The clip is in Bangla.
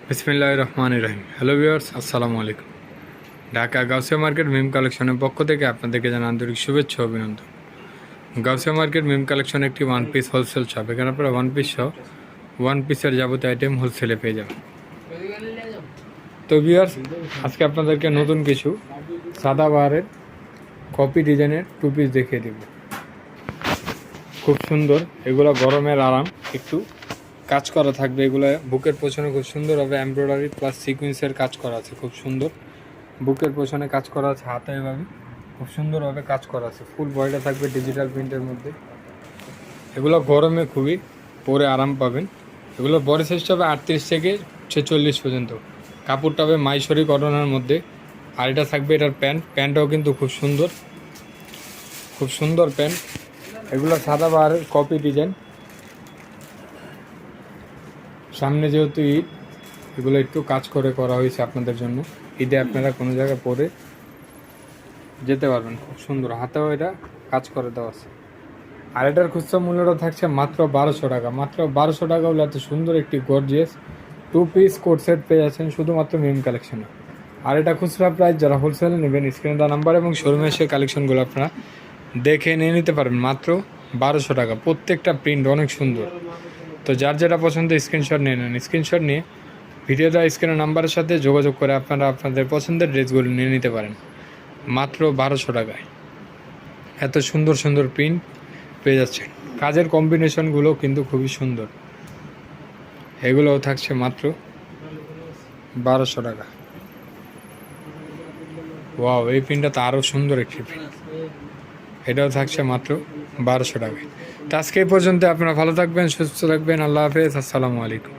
বিসমিল্লাহির রহমানির রহিম। হ্যালো ভিউয়ার্স, আসসালামু আলাইকুম। ঢাকা গাউসিয়া মার্কেট মিম কালেকশনের পক্ষ থেকে আপনাদেরকে জানাই আন্তরিক শুভেচ্ছা ও অভিনন্দন। গাউসিয়া মার্কেট মিম কালেকশন একটি ওয়ান পিস হোলসেল শপ। এখানে আপনারা ওয়ান পিস সহ ওয়ান পিসের যাবতীয় আইটেম হোলসেলে পেয়ে যাবেন। তো ভিউয়ার্স, আজকে আপনাদেরকে নতুন কিছু সাদাবাহারের কপি ডিজাইনের টু পিস দেখিয়ে দেব। খুব সুন্দর, এগুলো গরমের আরাম, একটু কাজ করা থাকবে। এগুলো বুকের পেছনে খুব সুন্দরভাবে এমব্রয়ডারি প্লাস সিকুয়েন্সের কাজ করা আছে। খুব সুন্দর বুকের পেছনে কাজ করা আছে, হাতে এভাবে খুব সুন্দরভাবে কাজ করা আছে। ফুল বডিটা থাকবে ডিজিটাল প্রিন্টের মধ্যে। এগুলো গরমে খুবই পরে আরাম পাবেন। এগুলো বড় সাইজটা হবে 38 থেকে 46 পর্যন্ত। কাপড়টা হবে মাইসরি কটনের মধ্যে। আর এটা থাকবে এটার প্যান্টটাও কিন্তু খুব সুন্দর প্যান্ট। এগুলো সাদাবাহারের কপি ডিজাইন। সামনে যেহেতু ঈদ, এগুলো একটু কাজ করে করা হয়েছে আপনাদের জন্য। ঈদে আপনারা কোনো জায়গায় পরে যেতে পারবেন। খুব সুন্দর, হাতেও এটা কাজ করে দেওয়া আছে। আর এটার খুচরা মূল্যটা থাকছে মাত্র 1200 টাকা। মাত্র 1200 টাকা হলে এত সুন্দর একটি gorgeous two piece coat set পেয়ে যাচ্ছেন শুধুমাত্র মিম কালেকশনে। আর এটা খুচরা প্রাইস, যারা হোলসেলে নেবেন স্ক্রিনে দেওয়া নাম্বার এবং শোরুমে এসে কালেকশনগুলো আপনারা দেখে নিয়ে নিতে পারবেন মাত্র 1200 টাকা। প্রত্যেকটা প্রিন্ট অনেক সুন্দর। তো যার যেটা পছন্দ স্ক্রিনশট নিয়ে নেন। স্ক্রিনশট নিয়ে ভিডিও দেওয়া স্ক্রিনের নাম্বারের সাথে যোগাযোগ করে আপনারা আপনাদের পছন্দের ড্রেসগুলো নিয়ে নিতে পারেন মাত্র 1200 টাকায়। এত সুন্দর প্রিন্ট পেয়ে যাচ্ছেন। কাজের কম্বিনেশনগুলো কিন্তু খুবই সুন্দর। এগুলোও থাকছে মাত্র 1200 টাকা। ওয়াও, এই প্রিন্টটা তো আরও সুন্দর একটি প্রিন্ট। এটাও থাকছে মাত্র 1200 টাকায়। তো আজকে এই পর্যন্ত। আপনারা ভালো থাকবেন, সুস্থ থাকবেন। আল্লাহ হাফেজ, আসসালামু আলাইকুম।